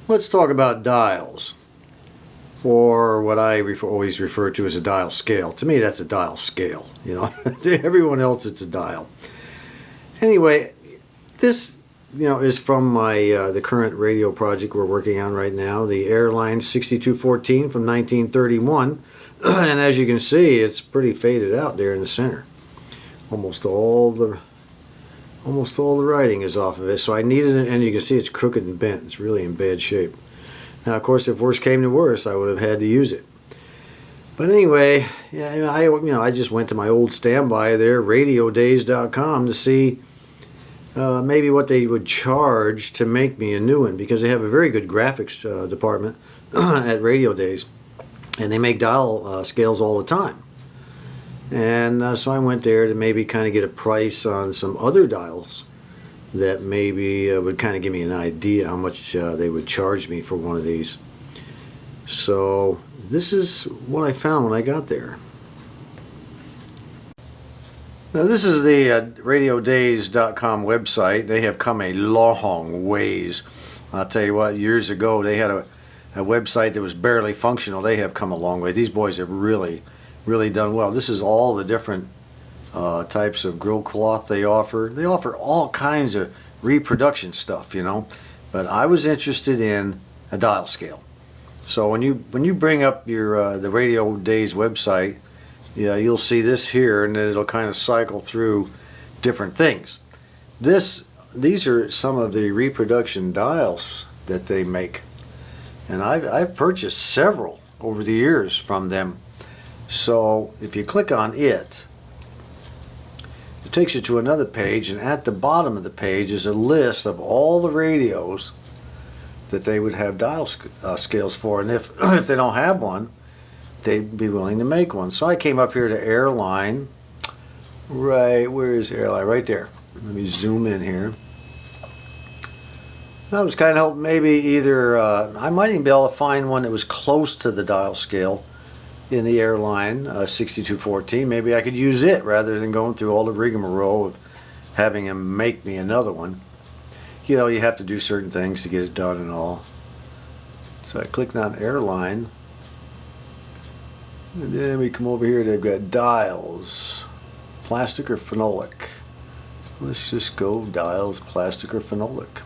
Let's talk about dials, or what I always refer to as a dial scale. To me, that's a dial scale. You know, to everyone else, it's a dial. Anyway, this is from my the current radio project we're working on right now, the Airline 6214 from 1931, and as you can see, it's pretty faded out there in the center. Almost all the writing is off of it, so I needed it, and you can see it's crooked and bent. It's really in bad shape. Now, of course, if worse came to worse, I would have had to use it. But anyway, yeah, I just went to my old standby there, radiodays.com, to see maybe what they would charge to make me a new one, because they have a very good graphics department at Radio Days, and they make dial scales all the time. And so I went there to maybe kind of get a price on some other dials that maybe would kind of give me an idea how much they would charge me for one of these. So this is what I found when I got there. Now this is the radiodays.com website. They have come a long ways. I'll tell you what, years ago they had a website that was barely functional. They have come a long way. These boys have really done well. This is all the different types of grill cloth they offer. They offer all kinds of reproduction stuff, you know. But I was interested in a dial scale. So when you bring up your the Radio Days website, yeah, you'll see this here, and then it'll kind of cycle through different things. These are some of the reproduction dials that they make, and I've purchased several over the years from them. So if you click on it, it takes you to another page, and at the bottom of the page is a list of all the radios that they would have dial scales for, and if they don't have one, they'd be willing to make one. So I came up here to Airline. Right, where is Airline? Right there. Let me zoom in here. I was kind of hoping maybe either I might even be able to find one that was close to the dial scale in the Airline 6214. Maybe I could use it rather than going through all the rigmarole of having him make me another one. You know, you have to do certain things to get it done and all. So I clicked on Airline, and then we come over here. They've got dials, plastic or phenolic. Let's just go dials, plastic or phenolic.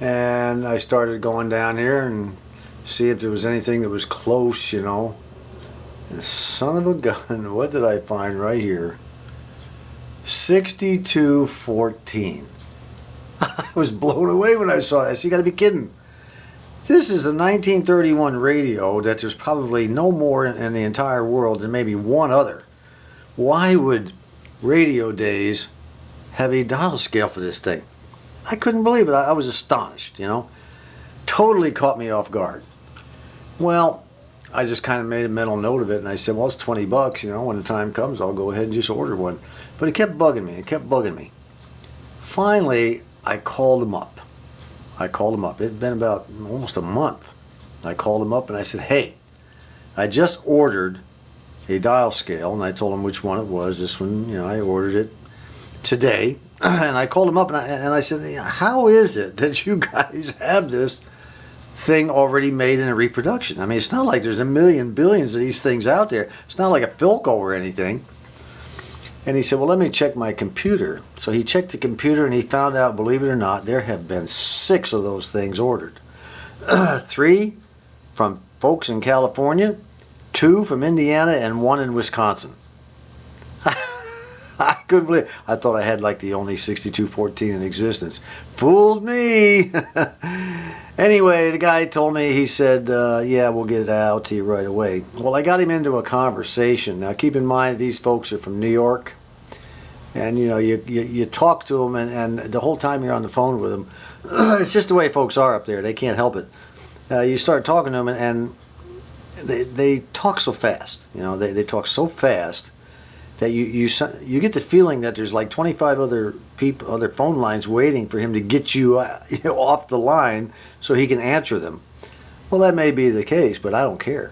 And I started going down here and see if there was anything that was close, you know. And son of a gun, what did I find right here? 6214. I was blown away when I saw this. You got to be kidding. This is a 1931 radio that there's probably no more in the entire world than maybe one other. Why would Radio Days have a dial scale for this thing? I couldn't believe it. I was astonished, you know. Totally caught me off guard. Well, I just kind of made a mental note of it, and I said, well, it's 20 bucks, you know. When the time comes, I'll go ahead and just order one. But it kept bugging me. It kept bugging me. Finally, I called him up. It had been about almost a month. I called him up and I said, hey, I just ordered a dial scale, and I told him which one it was. This one, you know, I ordered it today. And I called him up and I said, how is it that you guys have this thing already made in a reproduction? I mean, it's not like there's a million billions of these things out there. It's not like a Philco or anything. And he said, well, let me check my computer. So he checked the computer and he found out, believe it or not, there have been 6 of those things ordered. 3 from folks in California, 2 from Indiana, and 1 in Wisconsin. I couldn't believe it. I thought I had like the only 6214 in existence. Fooled me. Anyway, the guy told me, he said, yeah, we'll get it out to you right away. Well, I got him into a conversation. Now, keep in mind, these folks are from New York. And, you know, you talk to them, and the whole time you're on the phone with them, it's just the way folks are up there. They can't help it. You start talking to them, and they talk so fast. You know, they talk so fast that you get the feeling that there's like 25 other phone lines waiting for him to get you off the line so he can answer them. Well, that may be the case, but I don't care.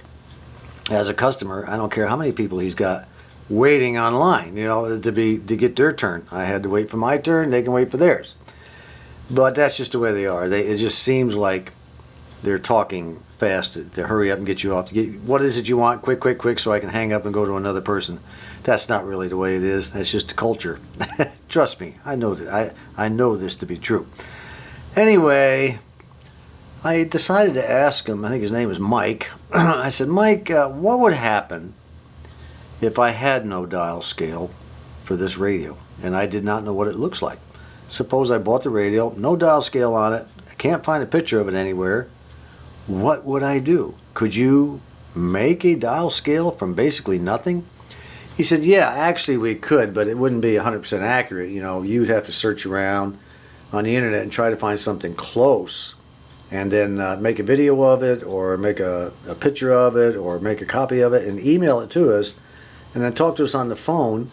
As a customer, I don't care how many people he's got waiting online, you know, to get their turn. I had to wait for my turn, they can wait for theirs. But that's just the way they are. It just seems like they're talking fast to hurry up and get you off. What is it you want? Quick, quick, quick, so I can hang up and go to another person. That's not really the way it is. That's just the culture. Trust me, I know that. I know this to be true. Anyway, I decided to ask him. I think his name is Mike. I said, Mike, what would happen if I had no dial scale for this radio and I did not know what it looks like? Suppose I bought the radio, no dial scale on it, I can't find a picture of it anywhere. What would I do? Could you make a dial scale from basically nothing? He said, yeah, actually we could, but it wouldn't be 100% accurate. You know, you'd have to search around on the internet and try to find something close, and then make a video of it, or make a picture of it, or make a copy of it and email it to us, and then talk to us on the phone,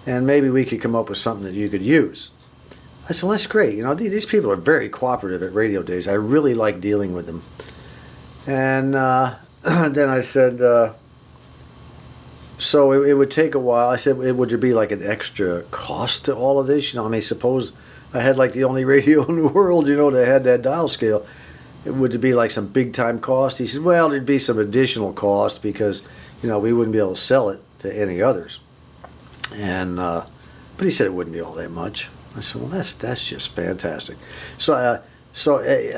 and maybe we could come up with something that you could use. I said, well, that's great. You know, these people are very cooperative at Radio Days. I really like dealing with them. And then I said, so it would take a while. I said, would there be like an extra cost to all of this? You know, I mean, suppose I had like the only radio in the world, you know, that had that dial scale. Would there be like some big time cost? He said, well, there'd be some additional cost because, you know, we wouldn't be able to sell it to any others. And but he said it wouldn't be all that much. I said, well, that's just fantastic. So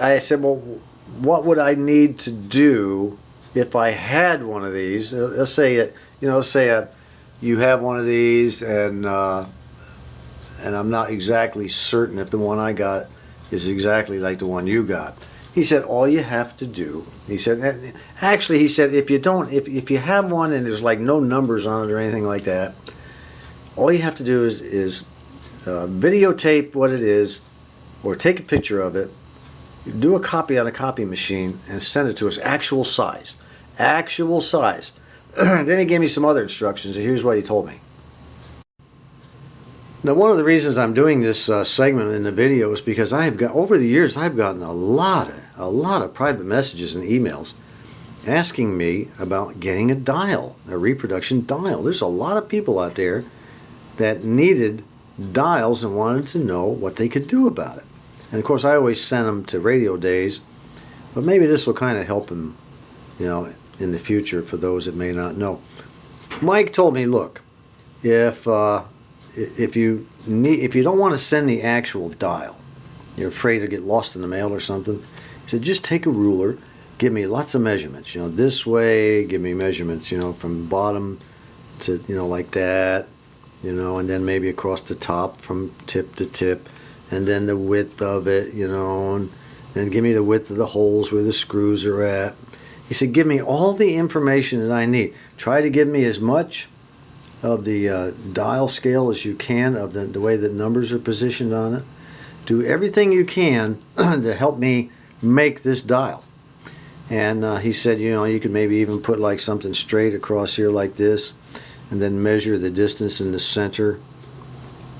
I said, well, what would I need to do if I had one of these? Let's say it, you know, you have one of these, and I'm not exactly certain if the one I got is exactly like the one you got. He said, all you have to do, he said, actually, he said, if you have one and there's like no numbers on it or anything like that, all you have to do is videotape what it is, or take a picture of it, do a copy on a copy machine, and send it to us, actual size. Actual size. Then he gave me some other instructions, and here's what he told me. Now, one of the reasons I'm doing this segment in the video is because over the years, I've gotten a lot of private messages and emails asking me about getting a dial, a reproduction dial. There's a lot of people out there that needed dials and wanted to know what they could do about it. And of course, I always send them to Radio Days, but maybe this will kind of help them, you know, in the future for those that may not know. Mike told me, look, if you don't want to send the actual dial, you're afraid to get lost in the mail or something, he said, just take a ruler, give me lots of measurements, you know, this way, give me measurements, you know, from bottom to, you know, like that, you know, and then maybe across the top from tip to tip, and then the width of it, you know, and then give me the width of the holes where the screws are at. He said, give me all the information that I need. Try to give me as much of the dial scale as you can, of the way that numbers are positioned on it. Do everything you can to help me make this dial. And he said, you know, you could maybe even put like something straight across here like this, and then measure the distance in the center,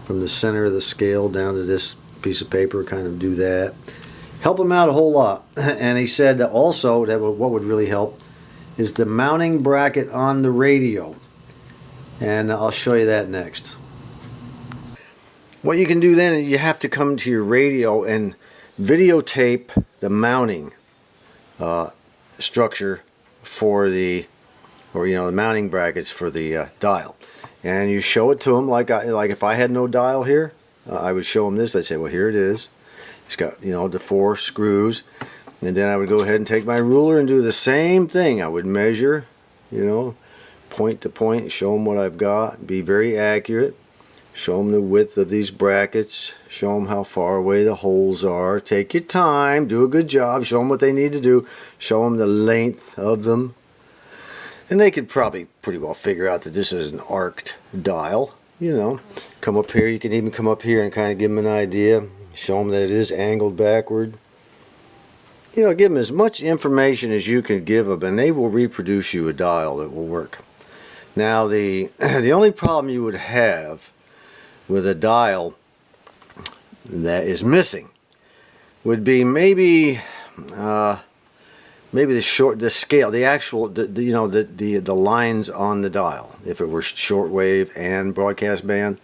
from the center of the scale down to this piece of paper, kind of do that. Help him out a whole lot. And he said that also that what would really help is the mounting bracket on the radio. And I'll show you that next. What you can do then is you have to come to your radio and videotape the mounting structure for the mounting brackets for the dial, and you show it to them like if I had no dial here, I would show them this. I'd say, well, here it is. It's got, you know, the 4 screws, and then I would go ahead and take my ruler and do the same thing. I would measure, you know, point to point, show them what I've got, be very accurate, show them the width of these brackets, show them how far away the holes are. Take your time, do a good job, show them what they need to do, show them the length of them. And they could probably pretty well figure out that this is an arced dial, you know. Come up here, you can even come up here and kind of give them an idea. Show them that it is angled backward. You know, give them as much information as you can give them, and they will reproduce you a dial that will work. Now, the only problem you would have with a dial that is missing would be maybe the scale, the actual, the lines on the dial. If it were shortwave and broadcast band,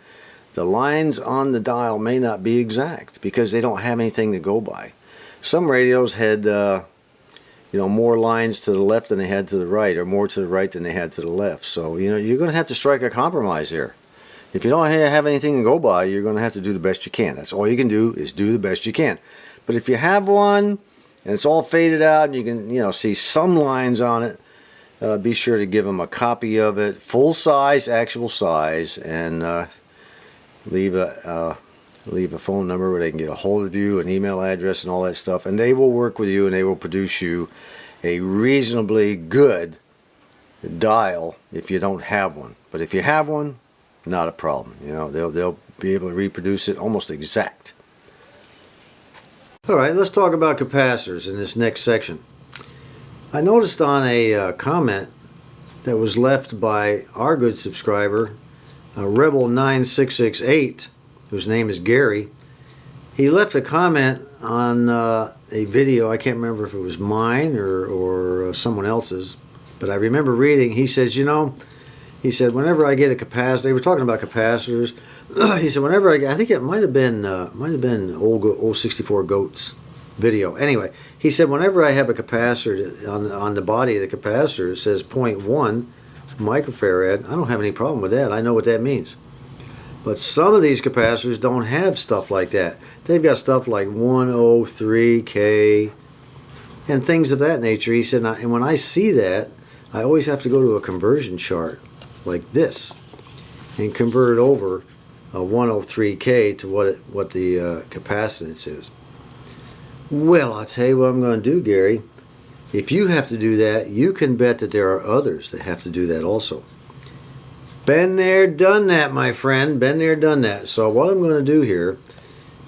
the lines on the dial may not be exact because they don't have anything to go by. Some radios had more lines to the left than they had to the right, or more to the right than they had to the left. So you're going to have to strike a compromise here. If you don't have anything to go by, you're going to have to do the best you can. That's all you can do, is do the best you can. But if you have one and it's all faded out and you can see some lines on it, be sure to give them a copy of it, full size, actual size, and leave a phone number where they can get a hold of you, an email address, and all that stuff, and they will work with you and they will produce you a reasonably good dial if you don't have one. But if you have one, not a problem. They'll be able to reproduce it almost exact. Alright, let's talk about capacitors in this next section. I noticed on a comment that was left by our good subscriber, Rebel9668, whose name is Gary. He left a comment on a video. I can't remember if it was mine or someone else's, but I remember reading. He says, he said, whenever I get a capacitor, they were talking about capacitors. He said, whenever I think it might have been old 64 Goats video. Anyway, he said, whenever I have a capacitor on the body of the capacitor, it says 0.1 microfarad. I don't have any problem with that. I know what that means. But some of these capacitors don't have stuff like that. They've got stuff like 103K and things of that nature. He said, and when I see that, I always have to go to a conversion chart like this and convert it over 103K to what the capacitance is. Well, I'll tell you what I'm going to do, Gary. If you have to do that, you can bet that there are others that have to do that also. Been there, done that, my friend. Been there, done that. So what I'm going to do here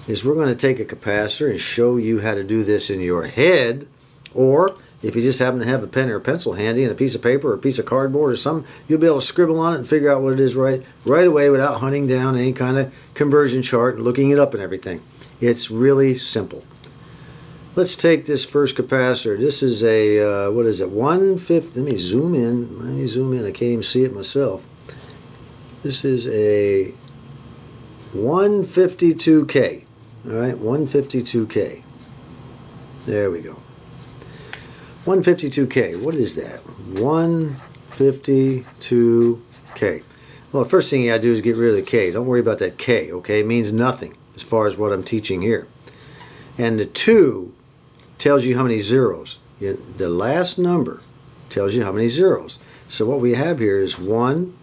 is we're going to take a capacitor and show you how to do this in your head, or if you just happen to have a pen or a pencil handy and a piece of paper or a piece of cardboard or something, you'll be able to scribble on it and figure out what it is right away without hunting down any kind of conversion chart and looking it up and everything. It's really simple. Let's take this first capacitor. This is a, what is it, 150, let me zoom in, I can't even see it myself. This is a 152K, alright, 152K. There we go. 152K, what is that? 152K. Well, the first thing you gotta do is get rid of the K. Don't worry about that K, okay? It means nothing as far as what I'm teaching here. And the 2 tells you how many zeros. The last number tells you how many zeros. So what we have here is 1,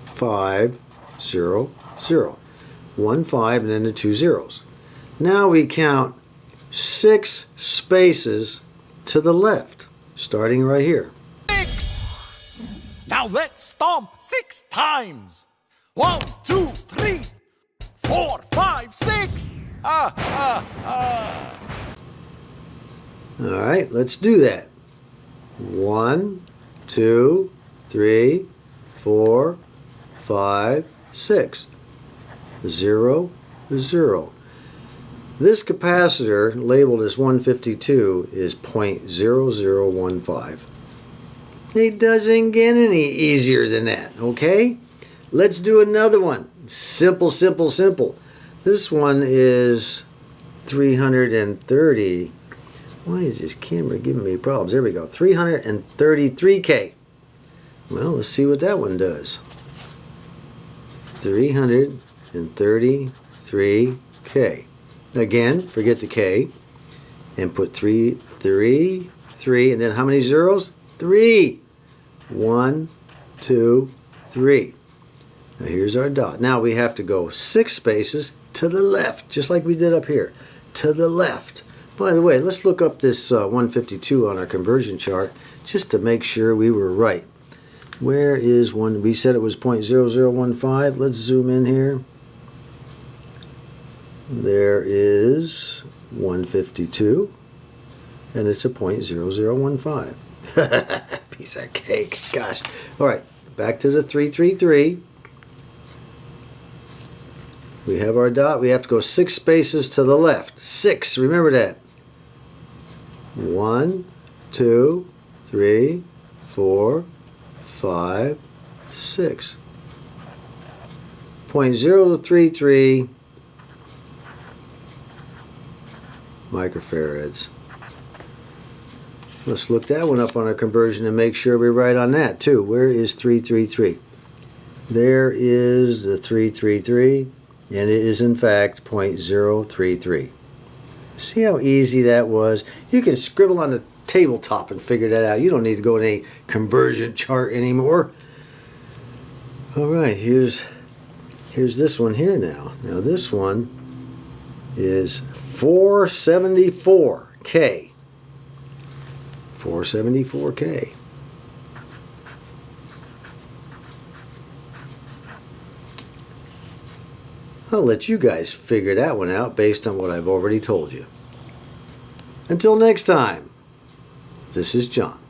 5, 0, 0. 1, 5, and then the 2 zeros. Now we count 6 spaces to the left, starting right here. 6! Now let's stomp 6 times. 1, 2, 3, 4, 5, 6. Alright, let's do that. 1, 2, 3, 4, 5, 6. 0, 0. This capacitor, labeled as 152, is 0.0015. It doesn't get any easier than that, okay? Let's do another one. Simple, simple, simple. This one is 330. Why is this camera giving me problems? There we go. 333K. Well, let's see what that one does. 333K. Again, forget the K. And put 3, 3, 3. And then how many zeros? 3. 1, 2, 3. Now here's our dot. Now we have to go 6 spaces to the left, just like we did up here. To the left. By the way, let's look up this 152 on our conversion chart just to make sure we were right. Where is one? We said it was 0.0015. Let's zoom in here. There is 152, and it's a 0.0015. Piece of cake. Gosh. All right, back to the 333. We have our dot. We have to go 6 spaces to the left. 6. Remember that. 1, 2, 3, 4, 5, 6. .033 microfarads. Let's look that one up on our conversion and make sure we're right on that too. Where is 333? There is the 333, and it is in fact .033. See how easy that was? You can scribble on the tabletop and figure that out. You don't need to go in a conversion chart anymore. Alright, here's this one here now. Now this one is 474K. 474K. I'll let you guys figure that one out based on what I've already told you. Until next time, this is John.